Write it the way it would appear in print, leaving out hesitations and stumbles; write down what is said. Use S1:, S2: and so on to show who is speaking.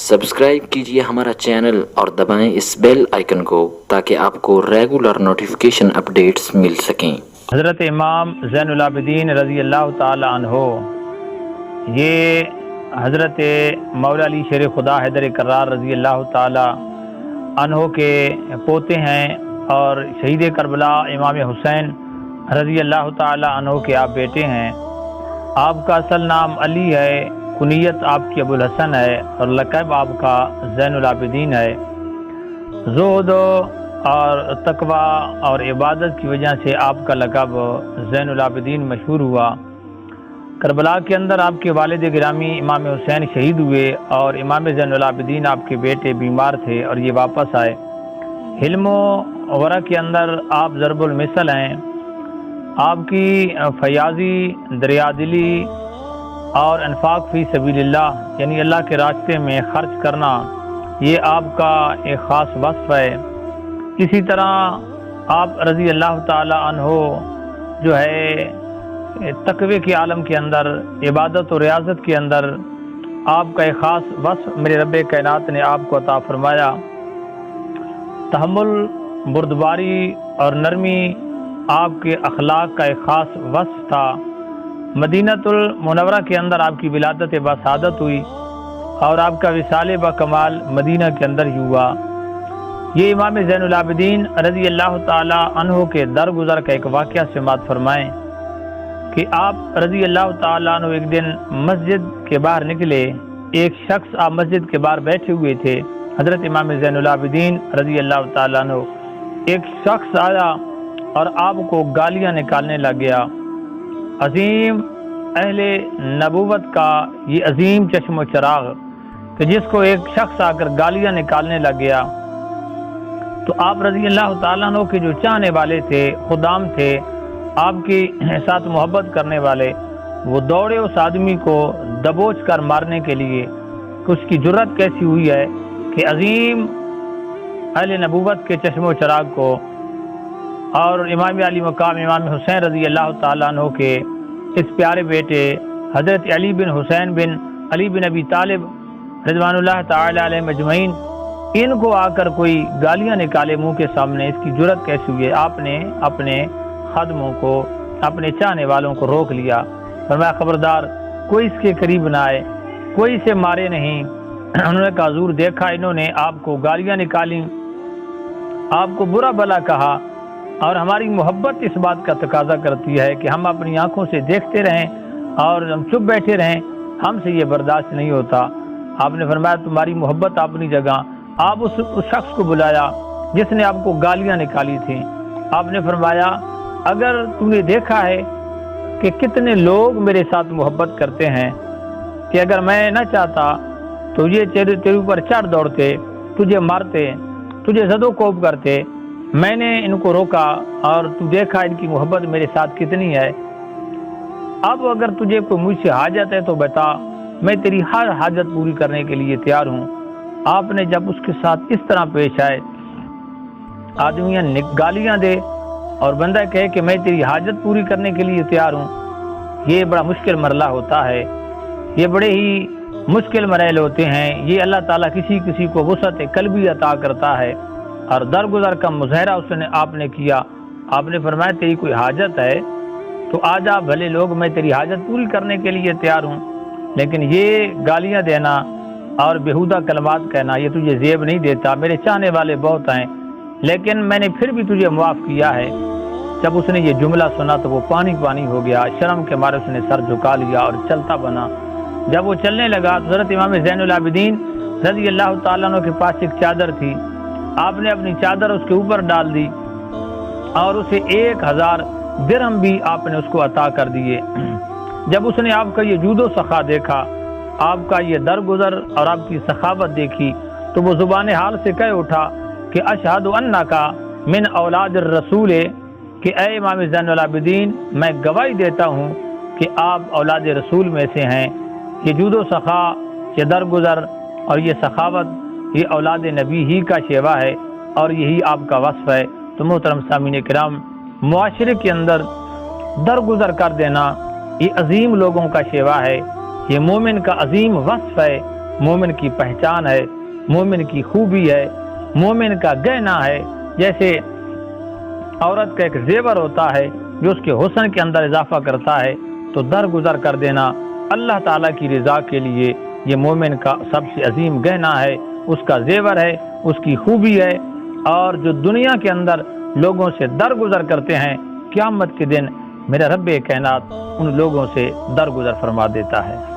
S1: Subscribe کیجیے ہمارا channel اور دبائیں اس بیل آئیکن کو تاکہ آپ کو ریگولر نوٹیفیکیشن اپڈیٹس مل سکیں۔
S2: حضرت امام زین العابدین رضی اللہ تعالی عنہ یہ حضرت مولا علی شیر خدا حیدر کرار رضی اللہ تعالی عنہ کے پوتے ہیں اور شہید کربلا امام حسین رضی اللہ تعالی عنہ کے آپ بیٹے ہیں۔ آپ کا اصل نام علی ہے، کنیت آپ کی ابو الحسن ہے اور لقب آپ کا زین العابدین ہے۔ زہد اور تقوی اور عبادت کی وجہ سے آپ کا لقب زین العابدین مشہور ہوا۔ کربلا کے اندر آپ کے والد گرامی امام حسین شہید ہوئے اور امام زین العابدین آپ کے بیٹے بیمار تھے اور یہ واپس آئے۔ حلم و ورع کے اندر آپ ضرب المثل ہیں۔ آپ کی فیاضی، دریادلی اور انفاق فی سبیل اللہ یعنی اللہ کے راستے میں خرچ کرنا، یہ آپ کا ایک خاص وصف ہے۔ اسی طرح آپ رضی اللہ تعالی عنہ جو ہے تقوی کے عالم کے اندر، عبادت و ریاضت کے اندر آپ کا ایک خاص وصف میرے رب کائنات نے آپ کو عطا فرمایا۔ تحمل، بردباری اور نرمی آپ کے اخلاق کا ایک خاص وصف تھا۔ مدینہ المنورہ کے اندر آپ کی ولادت بسعادت ہوئی اور آپ کا وصال بکمال مدینہ کے اندر ہی ہوا۔ یہ امام زین العابدین رضی اللہ تعالی عنہ کے درگزر کا ایک واقعہ سماعت فرمائیں کہ آپ رضی اللہ تعالی عنہ ایک دن مسجد کے باہر نکلے۔ ایک شخص آپ مسجد کے باہر بیٹھے ہوئے تھے، حضرت امام زین العابدین رضی اللہ تعالی عنہ۔ ایک شخص آیا اور آپ کو گالیاں نکالنے لگ گیا۔ عظیم اہل نبوت کا یہ عظیم چشم و چراغ کہ جس کو ایک شخص آ کر گالیاں نکالنے لگ گیا، تو آپ رضی اللہ تعالیٰ عنہ کے جو چاہنے والے تھے، خدام تھے، آپ کے ساتھ محبت کرنے والے، وہ دوڑے اس آدمی کو دبوچ کر مارنے کے لیے کہ اس کی جرت کیسی ہوئی ہے کہ عظیم اہل نبوت کے چشم و چراغ کو اور امام علی مقام امام حسین رضی اللہ تعالیٰ عنہ کے اس پیارے بیٹے حضرت علی بن حسین بن علی بن ابی طالب رضوان اللہ تعالی علیہ مجمعین، ان کو آ کر کوئی گالیاں نکالے منہ کے سامنے، اس کی جرت کیسی ہوئی ہے؟ آپ نے اپنے خادموں کو، اپنے چاہنے والوں کو روک لیا، فرمایا خبردار کوئی اس کے قریب نہ آئے، کوئی اسے مارے نہیں۔ انہوں نے کہا حضور دیکھا انہوں نے آپ کو گالیاں نکالی، آپ کو برا بھلا کہا، اور ہماری محبت اس بات کا تقاضا کرتی ہے کہ ہم اپنی آنکھوں سے دیکھتے رہیں اور ہم چپ بیٹھے رہیں، ہم سے یہ برداشت نہیں ہوتا۔ آپ نے فرمایا تمہاری محبت اپنی جگہ۔ آپ اس شخص کو بلایا جس نے آپ کو گالیاں نکالی تھیں۔ آپ نے فرمایا اگر تم نے دیکھا ہے کہ کتنے لوگ میرے ساتھ محبت کرتے ہیں کہ اگر میں نہ چاہتا تو یہ تیرے اوپر چڑھ دوڑتے، تجھے مارتے، تجھے زد و کوب کرتے، میں نے ان کو روکا اور تو دیکھا ان کی محبت میرے ساتھ کتنی ہے۔ اب اگر تجھے کوئی مجھ سے حاجت ہے تو بتا، میں تیری ہر حاجت پوری کرنے کے لیے تیار ہوں۔ آپ نے جب اس کے ساتھ اس طرح پیش آئے، آدمیاں گالیاں دے اور بندہ کہے کہ میں تیری حاجت پوری کرنے کے لیے تیار ہوں، یہ بڑا مشکل مرحلہ ہوتا ہے، یہ بڑے ہی مشکل مرحلے ہوتے ہیں۔ یہ اللہ تعالیٰ کسی کسی کو وسعت قلبی عطا کرتا ہے، اور درگزر کا مظاہرہ آپ نے کیا۔ آپ نے فرمایا تیری کوئی حاجت ہے تو آ جا، بھلے لوگ، میں تیری حاجت پوری کرنے کے لیے تیار ہوں، لیکن یہ گالیاں دینا اور بیہودہ کلمات کہنا یہ تجھے زیب نہیں دیتا۔ میرے چاہنے والے بہت ہیں لیکن میں نے پھر بھی تجھے معاف کیا ہے۔ جب اس نے یہ جملہ سنا تو وہ پانی پانی ہو گیا، شرم کے مارے اس نے سر جھکا لیا اور چلتا بنا۔ جب وہ چلنے لگا تو حضرت امام زین العابدین رضی اللہ تعالیٰ عنہ کے پاس ایک چادر تھی، آپ نے اپنی چادر اس کے اوپر ڈال دی اور اسے 1000 درہم بھی آپ نے اس کو عطا کر دیے۔ جب اس نے آپ کا یہ جود و سخا دیکھا، آپ کا یہ درگزر اور آپ کی سخاوت دیکھی، تو وہ زبان حال سے کہہ اٹھا کہ اشہد انکا من اولاد الرسول، کہ اے امام زین العابدین میں گواہی دیتا ہوں کہ آپ اولاد رسول میں سے ہیں۔ یہ جود و سخا، یہ درگزر اور یہ سخاوت یہ اولاد نبی ہی کا شیوا ہے اور یہی آپ کا وصف ہے۔ تو محترم سامعین کرام، معاشرے کے اندر درگزر کر دینا یہ عظیم لوگوں کا شیوا ہے، یہ مومن کا عظیم وصف ہے۔ مومن کی پہچان ہے، مومن کی خوبی ہے، مومن کا گہنا ہے۔ جیسے عورت کا ایک زیور ہوتا ہے جو اس کے حسن کے اندر اضافہ کرتا ہے، تو درگزر کر دینا اللہ تعالیٰ کی رضا کے لیے یہ مومن کا سب سے عظیم گہنا ہے، اس کا زیور ہے، اس کی خوبی ہے۔ اور جو دنیا کے اندر لوگوں سے درگزر کرتے ہیں، قیامت کے دن میرا رب کائنات ان لوگوں سے درگزر فرما دیتا ہے۔